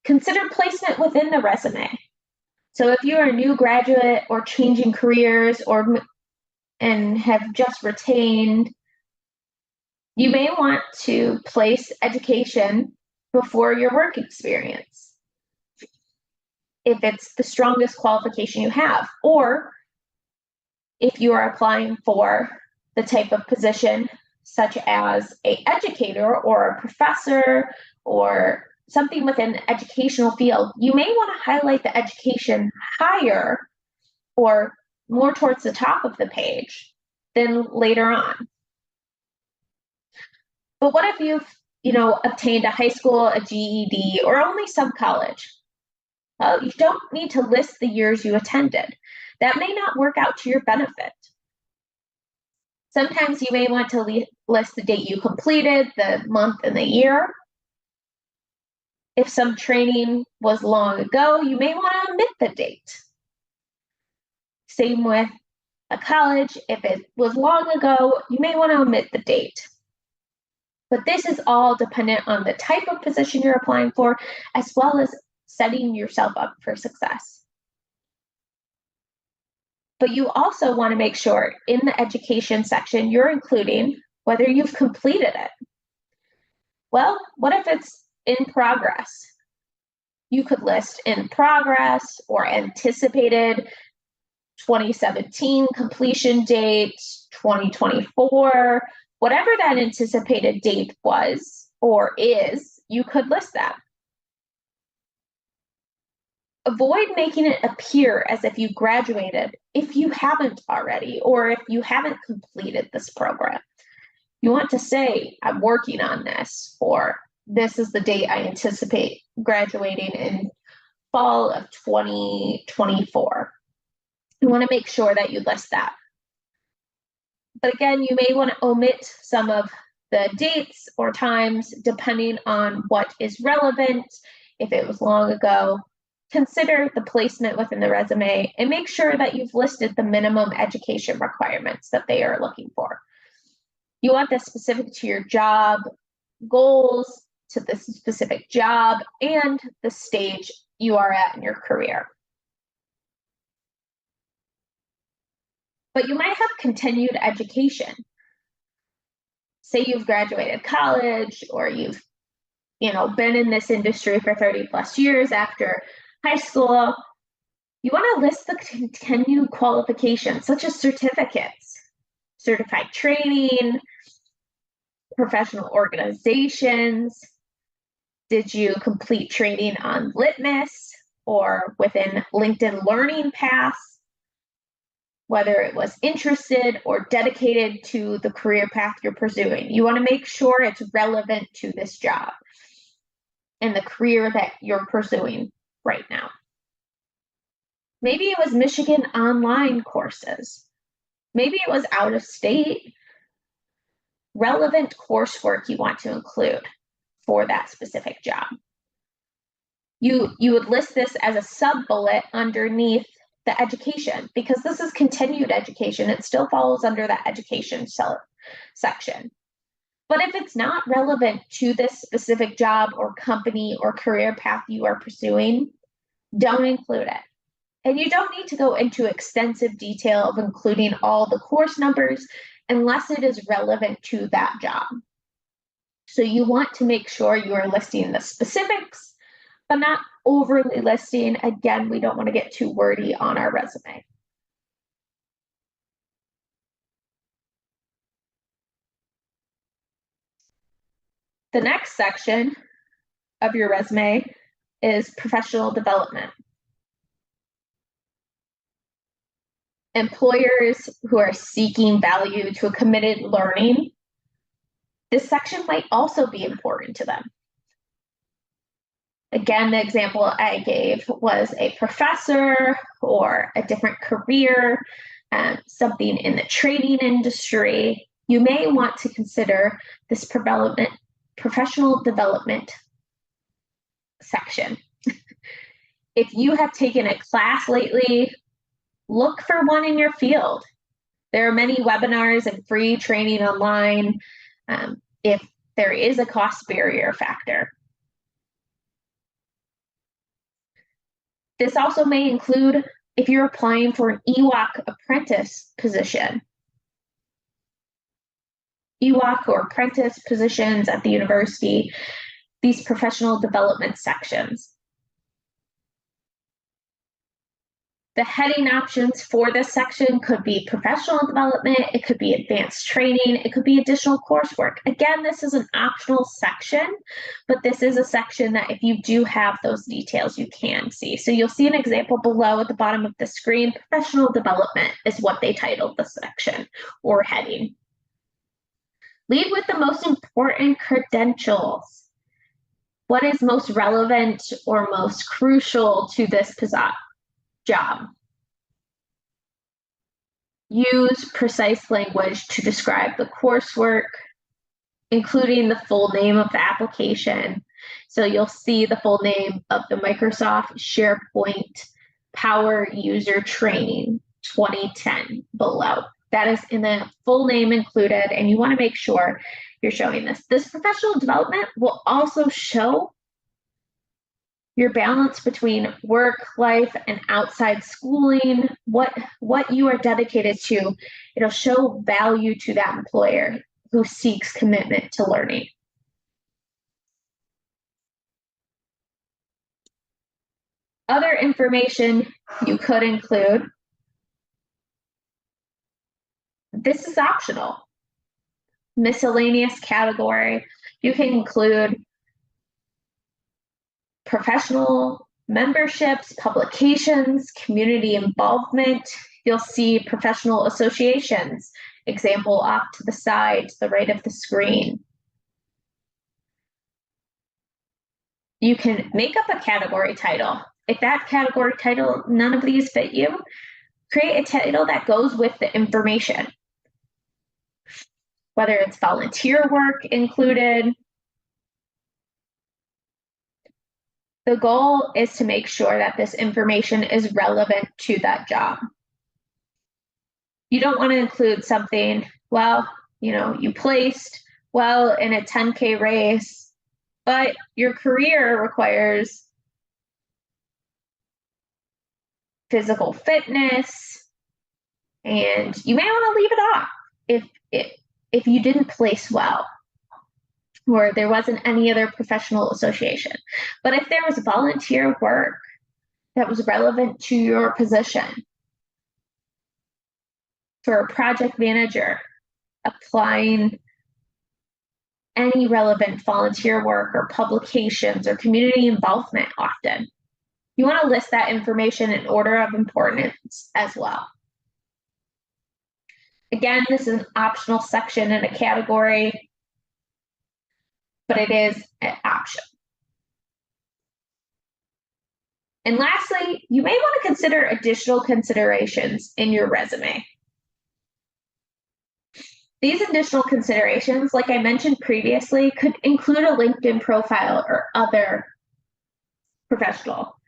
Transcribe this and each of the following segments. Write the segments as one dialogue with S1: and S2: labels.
S1: Consider placement within the resume. So if you are a new graduate or changing careers and have just retained, you may want to place education before your work experience if it's the strongest qualification you have, or if you are applying for the type of position such as an educator or a professor or something within the educational field, you may want to highlight the education higher or more towards the top of the page than later on. But what if you've obtained a high school, a GED, or only some college? Well, you don't need to list the years you attended. That may not work out to your benefit. Sometimes you may want to list the date you completed, the month, and the year. If some training was long ago, you may want to omit the date. Same with a college. If it was long ago, you may want to omit the date. But this is all dependent on the type of position you're applying for, as well as setting yourself up for success. But you also want to make sure in the education section you're including whether you've completed it. Well, what if it's in progress? You could list in progress or anticipated 2017 completion date, 2024, whatever that anticipated date was or is, you could list that. Avoid making it appear as if you graduated if you haven't already, or if you haven't completed this program. You want to say, I'm working on this, or this is the date I anticipate graduating in fall of 2024. You want to make sure that you list that. But again, you may want to omit some of the dates or times depending on what is relevant. If it was long ago, consider the placement within the resume and make sure that you've listed the minimum education requirements that they are looking for. You want this specific to your job goals, to the specific job, and the stage you are at in your career. But you might have continued education. Say you've graduated college, or you've been in this industry for 30 plus years after high school. You want to list the continued qualifications, such as certificates, certified training, professional organizations. Did you complete training on Litmus or within LinkedIn Learning Paths? Whether it was interested or dedicated to the career path you're pursuing. You want to make sure it's relevant to this job and the career that you're pursuing right now. Maybe it was Michigan online courses. Maybe it was out of state. Relevant coursework you want to include for that specific job. You would list this as a sub-bullet underneath the education, because this is continued education. It still falls under that education section. But if it's not relevant to this specific job or company or career path you are pursuing, don't include it. And you don't need to go into extensive detail of including all the course numbers unless it is relevant to that job. So you want to make sure you are listing the specifics, but not overly listing. Again, we don't want to get too wordy on our resume. The next section of your resume is professional development. Employers who are seeking value to a committed learning, this section might also be important to them. Again, the example I gave was a professor or a different career, something in the trading industry. You may want to consider this professional development section. If you have taken a class lately, look for one in your field. There are many webinars and free training online if there is a cost barrier factor. This also may include if you're applying for an EWOC apprentice position. EWOC or apprentice positions at the university, these professional development sections. The heading options for this section could be professional development, it could be advanced training, it could be additional coursework. Again, this is an optional section, but this is a section that if you do have those details, you can see. So you'll see an example below at the bottom of the screen. Professional development is what they titled the section or heading. Lead with the most important credentials. What is most relevant or most crucial to this job? Use precise language to describe the coursework, including the full name of the application. So you'll see the full name of the Microsoft SharePoint Power User Training 2010 below. That is in the full name included, and you want to make sure you're showing this. This professional development will also show your balance between work, life, and outside schooling, what you are dedicated to. It'll show value to that employer who seeks commitment to learning. Other information you could include. This is optional. Miscellaneous category. You can include professional memberships, publications, community involvement. You'll see professional associations, example off to the side, to the right of the screen. You can make up a category title. If that category title, none of these fit you, create a title that goes with the information. Whether it's volunteer work included. The goal is to make sure that this information is relevant to that job. You don't want to include something, well, you placed well in a 10K race, but your career requires physical fitness, and you may want to leave it off if you didn't place well, or there wasn't any other professional association. But if there was volunteer work that was relevant to your position, for a project manager, applying any relevant volunteer work or publications or community involvement often, you want to list that information in order of importance as well. Again, this is an optional section in a category, but it is an option. And lastly, you may want to consider additional considerations in your resume. These additional considerations, like I mentioned previously, could include a LinkedIn profile or other professional.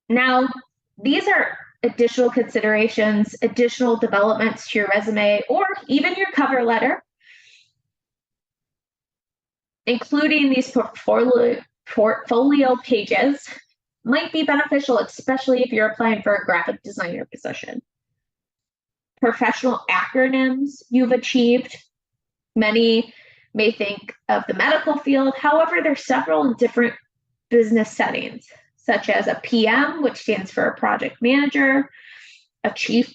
S1: Now, these are additional considerations, additional developments to your resume, or even your cover letter, including these portfolio pages might be beneficial, especially if you're applying for a graphic designer position. Professional acronyms you've achieved. Many may think of the medical field. However, there's several in different business settings, such as a PM, which stands for a project manager, a chief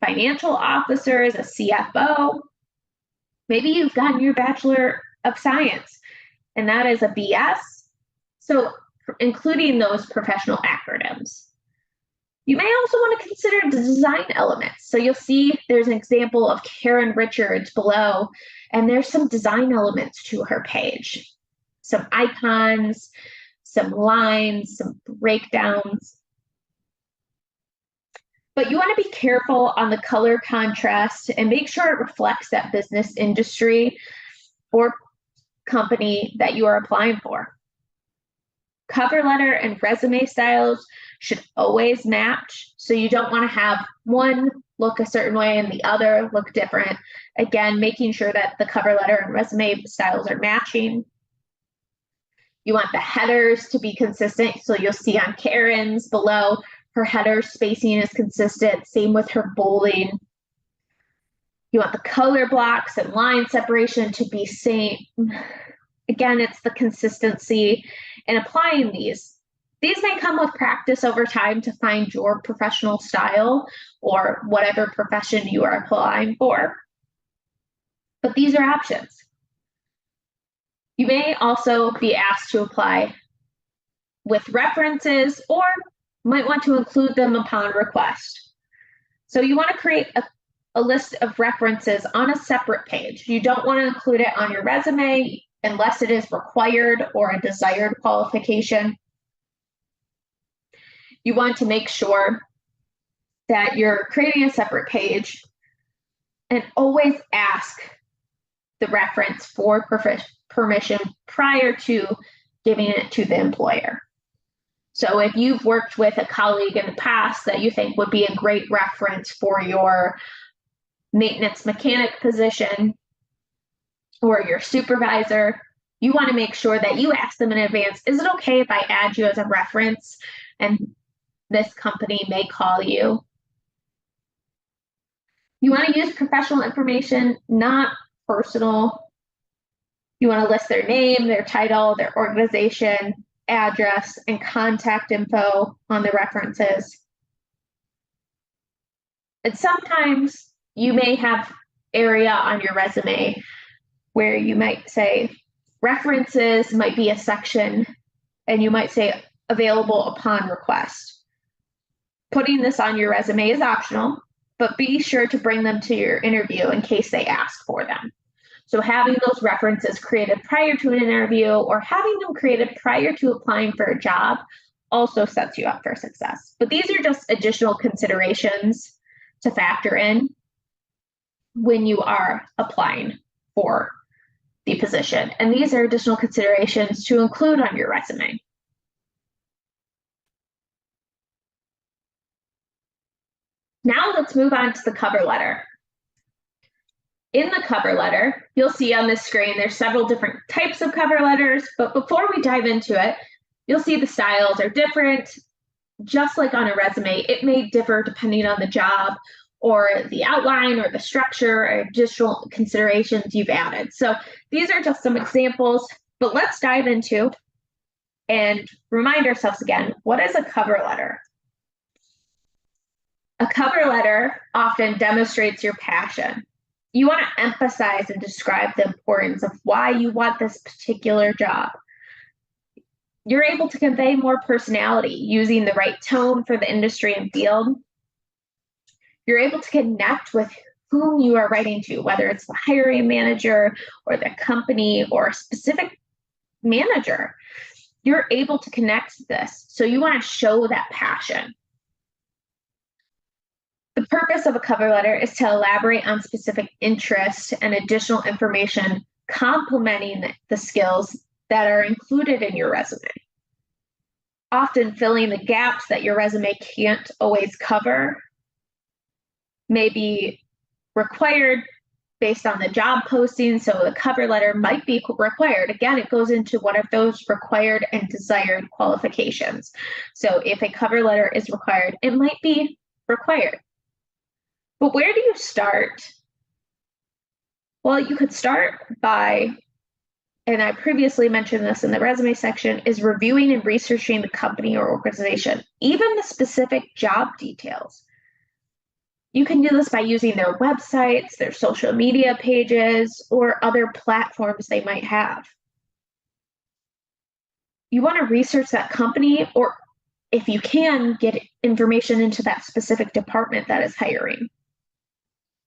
S1: financial officer is a CFO. Maybe you've gotten your Bachelor of Science, and that is a BS. So including those professional acronyms. You may also want to consider the design elements. So you'll see there's an example of Karen Richards below, and there's some design elements to her page. Some icons, some lines, some breakdowns. But you want to be careful on the color contrast and make sure it reflects that business industry or company that you are applying for. Cover letter and resume styles should always match. So you don't want to have one look a certain way and the other look different. Again, making sure that the cover letter and resume styles are matching. You want the headers to be consistent. So you'll see on Karen's below, her header spacing is consistent. Same with her bolding. You want the color blocks and line separation to be same. Again, it's the consistency in applying these. These may come with practice over time to find your professional style or whatever profession you are applying for. But these are options. You may also be asked to apply with references or might want to include them upon request. So you want to create a list of references on a separate page. You don't want to include it on your resume unless it is required or a desired qualification. You want to make sure that you're creating a separate page and always ask the reference for permission prior to giving it to the employer. So if you've worked with a colleague in the past that you think would be a great reference for your maintenance mechanic position or your supervisor, you want to make sure that you ask them in advance, is it okay if I add you as a reference and this company may call you? You want to use professional information, not personal. You want to list their name, their title, their organization, address, and contact info on the references. And sometimes you may have area on your resume where you might say references might be a section and you might say available upon request. Putting this on your resume is optional, but be sure to bring them to your interview in case they ask for them. So having those references created prior to an interview or having them created prior to applying for a job also sets you up for success. But these are just additional considerations to factor in when you are applying for the position. And these are additional considerations to include on your resume. Now let's move on to the cover letter. In the cover letter, you'll see on this screen, there's several different types of cover letters, but before we dive into it, you'll see the styles are different. Just like on a resume, it may differ depending on the job or the outline or the structure or additional considerations you've added. So these are just some examples, but let's dive into and remind ourselves again, what is a cover letter? A cover letter often demonstrates your passion. You want to emphasize and describe the importance of why you want this particular job. You're able to convey more personality using the right tone for the industry and field. You're able to connect with whom you are writing to, whether it's the hiring manager or the company or a specific manager. You're able to connect to this, so you want to show that passion. The purpose of a cover letter is to elaborate on specific interests and additional information complementing the skills that are included in your resume. Often filling the gaps that your resume can't always cover may be required based on the job posting, so the cover letter might be required. Again, it goes into one of those required and desired qualifications. So if a cover letter is required, it might be required. But where do you start? Well, you could start by, and I previously mentioned this in the resume section, is reviewing and researching the company or organization, even the specific job details. You can do this by using their websites, their social media pages, or other platforms they might have. You want to research that company, or if you can, get information into that specific department that is hiring.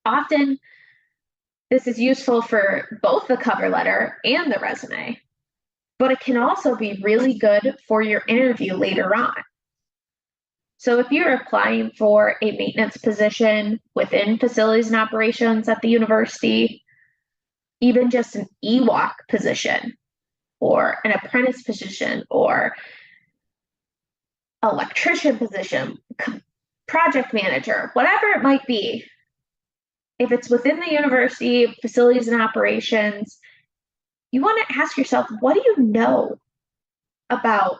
S1: Often, this is useful for both the cover letter and the resume, but it can also be really good for your interview later on. So if you're applying for a maintenance position within facilities and operations at the university, even just an EWOC position or an apprentice position or electrician position, project manager, whatever it might be, if it's within the university, facilities and operations, you want to ask yourself, what do you know? about